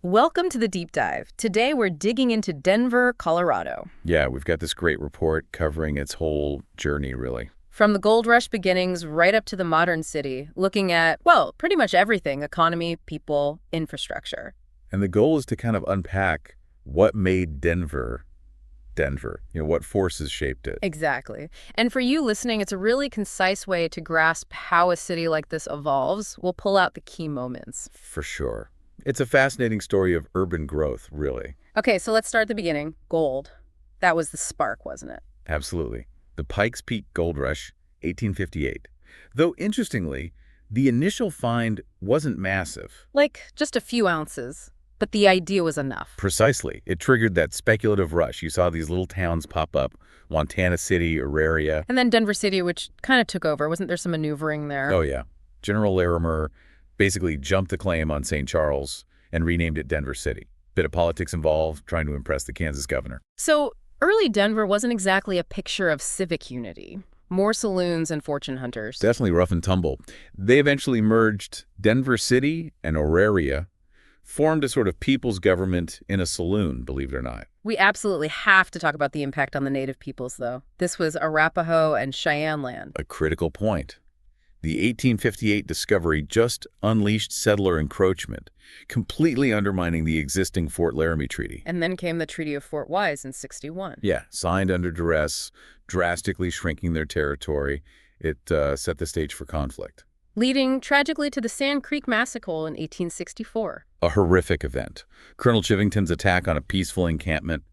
Welcome to the deep dive. Today we're digging into Denver, Colorado. Yeah, we've got this great report covering its whole journey, really. From the gold rush beginnings right up to the modern city, looking at, well, pretty much everything: economy, people, infrastructure. And the goal is to kind of unpack what made Denver, Denver. What forces shaped it. Exactly. And for you listening, it's a really concise way to grasp how a city like this evolves. We'll pull out the key moments. For sure. It's a fascinating story of urban growth, really. Okay, so let's start at the beginning. Gold. That was the spark, wasn't it? Absolutely. The Pikes Peak Gold Rush, 1858. Though, interestingly, the initial find wasn't massive. Like just a few ounces, but the idea was enough. Precisely. It triggered that speculative rush. You saw these little towns pop up, Montana City, Auraria. And then Denver City, which kind of took over. Wasn't there some maneuvering there? Oh, yeah. General Larimer basically jumped the claim on St. Charles and renamed it Denver City. Bit of politics involved, trying to impress the Kansas governor. So early Denver wasn't exactly a picture of civic unity. More saloons and fortune hunters. Definitely rough and tumble. They eventually merged Denver City and Auraria, formed a sort of people's government in a saloon, believe it or not. We absolutely have to talk about the impact on the native peoples, though. This was Arapaho and Cheyenne land. A critical point. The 1858 discovery just unleashed settler encroachment, completely undermining the existing Fort Laramie Treaty. And then came the Treaty of Fort Wise in '61. Yeah, signed under duress, drastically shrinking their territory. It set the stage for conflict. Leading, tragically, to the Sand Creek Massacre in 1864. A horrific event. Colonel Chivington's attack on a peaceful encampment.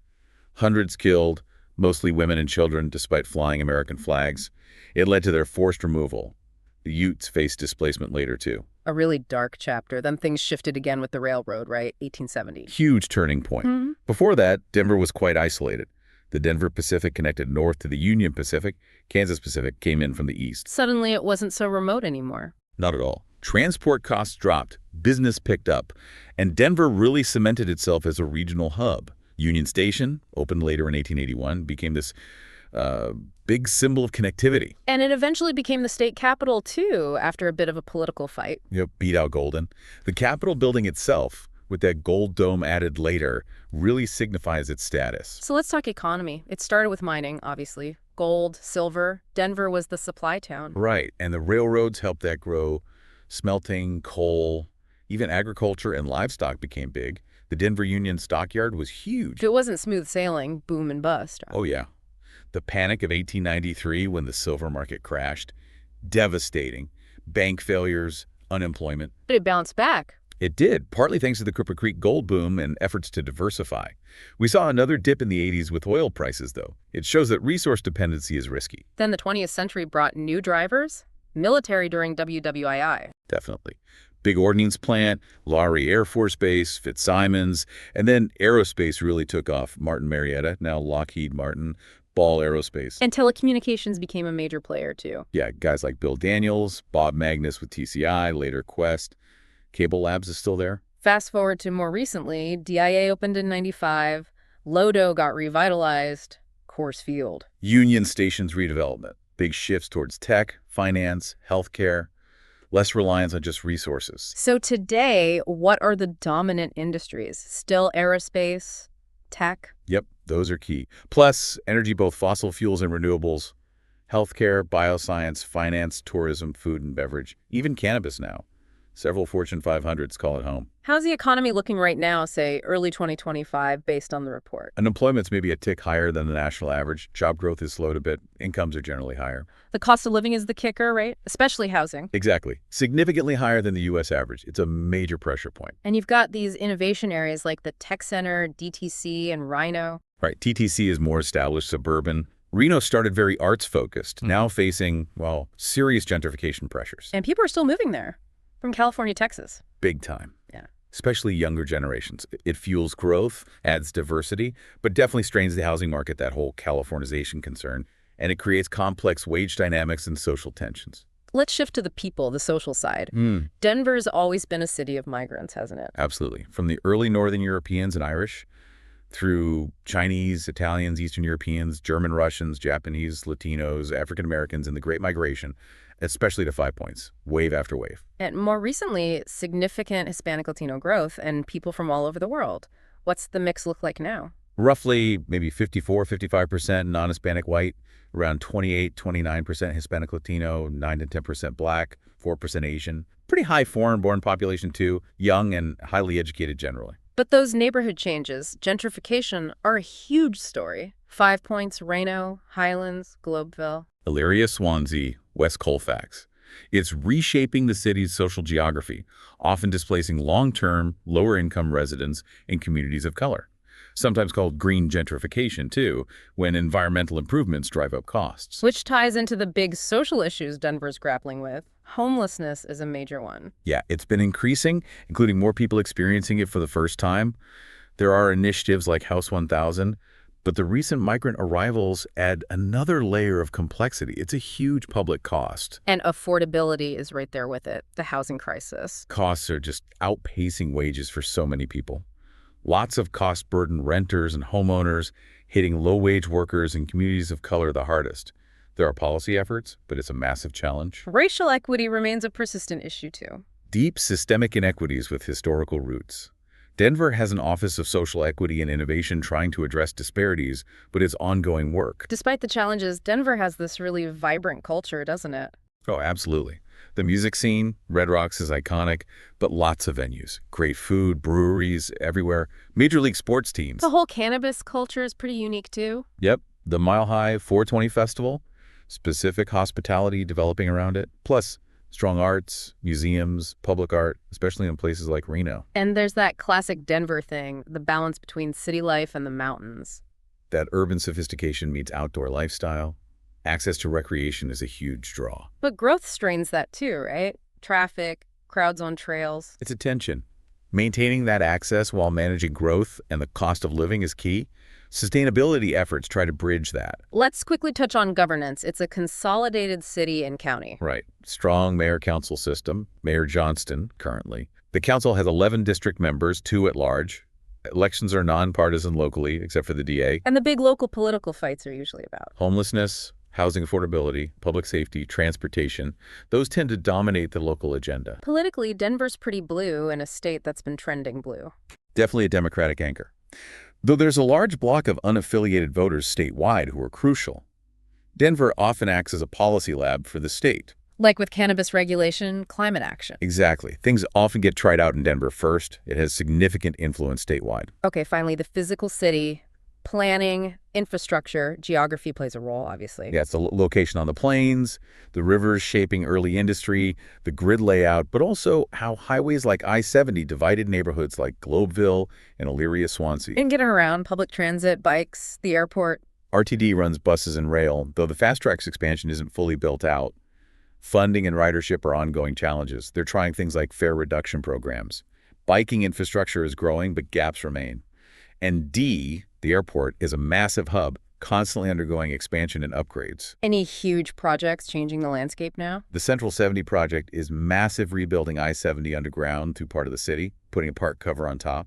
Hundreds killed, mostly women and children, despite flying American flags. It led to their forced removal. The Utes faced displacement later, too. A really dark chapter. Then things shifted again with the railroad, right? 1870. Huge turning point. Before that, Denver was quite isolated. The Denver Pacific connected north to the Union Pacific. Kansas Pacific came in from the east. Suddenly, it wasn't so remote anymore. Not at all. Transport costs dropped, business picked up, and Denver really cemented itself as a regional hub. Union Station, opened later in 1881, became this big symbol of connectivity. And it eventually became the state capital, too, after a bit of a political fight. Yep, beat out Golden. The Capitol building itself, with that gold dome added later, really signifies its status. So let's talk economy. It started with mining, obviously. Gold, silver. Denver was the supply town. Right, and the railroads helped that grow. Smelting, coal, even agriculture and livestock became big. The Denver Union Stockyard was huge. If it wasn't smooth sailing, boom and bust. Oh, yeah. The panic of 1893 when the silver market crashed, devastating. Bank failures, unemployment. But it bounced back. It did, partly thanks to the Cripple Creek gold boom and efforts to diversify. We saw another dip in the 80s with oil prices, though. It shows that resource dependency is risky. Then the 20th century brought new drivers, military during WWII. Definitely. Big ordnance plant, Laurie Air Force Base, Fitzsimons, and then aerospace really took off. Martin Marietta, now Lockheed Martin, Ball Aerospace. And telecommunications became a major player, too. Yeah, guys like Bill Daniels, Bob Magnus with TCI, later Quest. Cable Labs is still there. Fast forward to more recently, DIA opened in '95, Lodo got revitalized, Coors Field. Union Station's redevelopment. Big shifts towards tech, finance, healthcare, less reliance on just resources. So today, what are the dominant industries? Still aerospace, tech? Yep, those are key. Plus, energy, both fossil fuels and renewables, healthcare, bioscience, finance, tourism, food and beverage, even cannabis now. Several Fortune 500s call it home. How's the economy looking right now, say early 2025, based on the report? Unemployment's maybe a tick higher than the national average. Job growth is slowed a bit. Incomes are generally higher. The cost of living is the kicker, right? Especially housing. Exactly. Significantly higher than the U.S. average. It's a major pressure point. And you've got these innovation areas like the Tech Center, DTC, and Rhino. Right. TTC is more established, suburban. Reno started very arts-focused, now facing, well, serious gentrification pressures. And people are still moving there. From California, Texas. Big time. Yeah. Especially younger generations. It fuels growth, adds diversity, but definitely strains the housing market, that whole Californization concern, and it creates complex wage dynamics and social tensions. Let's shift to the people, the social side. Denver's always been a city of migrants, hasn't it? Absolutely. From the early Northern Europeans and Irish, through Chinese, Italians, Eastern Europeans, German, Russians, Japanese, Latinos, African Americans in the Great Migration, especially to 5 points, wave after wave. And more recently, significant Hispanic Latino growth and people from all over the world. What's the mix look like now? Roughly maybe 54–55% non-Hispanic white, around 28–29% Hispanic Latino, 9–10% Black, 4% Asian. Pretty high foreign-born population too, young and highly educated generally. But those neighborhood changes, gentrification, are a huge story. 5 Points, Reno, Highlands, Globeville. Elyria, Swansea, West Colfax. It's reshaping the city's social geography, often displacing long-term, lower-income residents in communities of color. Sometimes called green gentrification, too, when environmental improvements drive up costs. Which ties into the big social issues Denver's grappling with. Homelessness is a major one. Yeah, it's been increasing, including more people experiencing it for the first time. There are initiatives like House 1000, but the recent migrant arrivals add another layer of complexity. It's a huge public cost. And affordability is right there with it, the housing crisis. Costs are just outpacing wages for so many people. Lots of cost-burdened renters and homeowners hitting low-wage workers in communities of color the hardest. There are policy efforts, but it's a massive challenge. Racial equity remains a persistent issue, too. Deep systemic inequities with historical roots. Denver has an Office of Social Equity and Innovation trying to address disparities, but it's ongoing work. Despite the challenges, Denver has this really vibrant culture, doesn't it? Oh, absolutely. The music scene, Red Rocks is iconic, but lots of venues. Great food, breweries, everywhere. Major league sports teams. The whole cannabis culture is pretty unique, too. Yep, the Mile High 420 Festival, specific hospitality developing around it. Plus, strong arts, museums, public art, especially in places like Reno. And there's that classic Denver thing, the balance between city life and the mountains. That urban sophistication meets outdoor lifestyle. Access to recreation is a huge draw. But growth strains that too, right? Traffic, crowds on trails. It's a tension. Maintaining that access while managing growth and the cost of living is key. Sustainability efforts try to bridge that. Let's quickly touch on governance. It's a consolidated city and county. Right. Strong mayor-council system. Mayor Johnston, currently. The council has 11 district members, 2 at large. Elections are nonpartisan locally, except for the DA. And the big local political fights are usually about Homelessness, housing affordability, public safety, transportation, those tend to dominate the local agenda. Politically, Denver's pretty blue in a state that's been trending blue. Definitely a Democratic anchor. Though there's a large block of unaffiliated voters statewide who are crucial. Denver often acts as a policy lab for the state. Like with cannabis regulation, climate action. Exactly. Things often get tried out in Denver first. It has significant influence statewide. Okay, finally, the physical city. Planning, infrastructure, geography plays a role, obviously. Yeah, it's the location on the plains, the rivers shaping early industry, the grid layout, but also how highways like I-70 divided neighborhoods like Globeville and Elyria, Swansea. And getting around, public transit, bikes, the airport. RTD runs buses and rail, though the Fast Track's expansion isn't fully built out. Funding and ridership are ongoing challenges. They're trying things like fare reduction programs. Biking infrastructure is growing, but gaps remain. And D, the airport, is a massive hub, constantly undergoing expansion and upgrades. Any huge projects changing the landscape now? The Central 70 project is massive, rebuilding I-70 underground through part of the city, putting a park cover on top.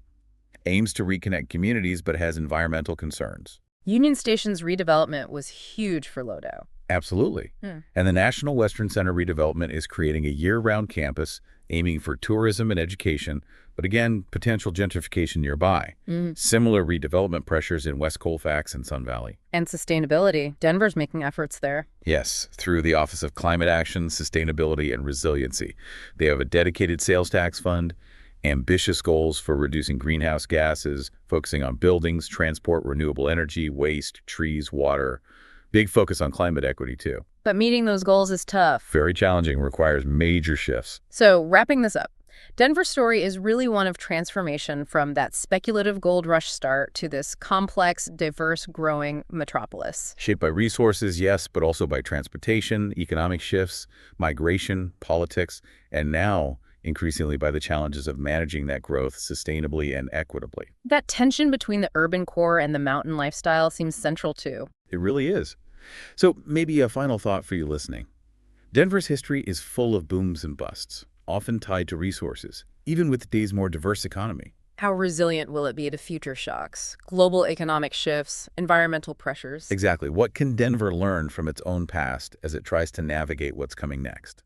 Aims to reconnect communities, but has environmental concerns. Union Station's redevelopment was huge for Lodo. Absolutely. And the National Western Center redevelopment is creating a year-round campus aiming for tourism and education, but again, potential gentrification nearby. Similar redevelopment pressures in West Colfax and Sun Valley. And sustainability. Denver's making efforts there. Yes, through the Office of Climate Action, Sustainability, and Resiliency. They have a dedicated sales tax fund, ambitious goals for reducing greenhouse gases, focusing on buildings, transport, renewable energy, waste, trees, water. Big focus on climate equity, too. But meeting those goals is tough. Very challenging, requires major shifts. So, wrapping this up, Denver's story is really one of transformation from that speculative gold rush start to this complex, diverse, growing metropolis. Shaped by resources, yes, but also by transportation, economic shifts, migration, politics, and now increasingly by the challenges of managing that growth sustainably and equitably. That tension between the urban core and the mountain lifestyle seems central too. It really is. So maybe a final thought for you listening. Denver's history is full of booms and busts, often tied to resources, even with today's more diverse economy. How resilient will it be to future shocks, global economic shifts, environmental pressures? Exactly. What can Denver learn from its own past as it tries to navigate what's coming next?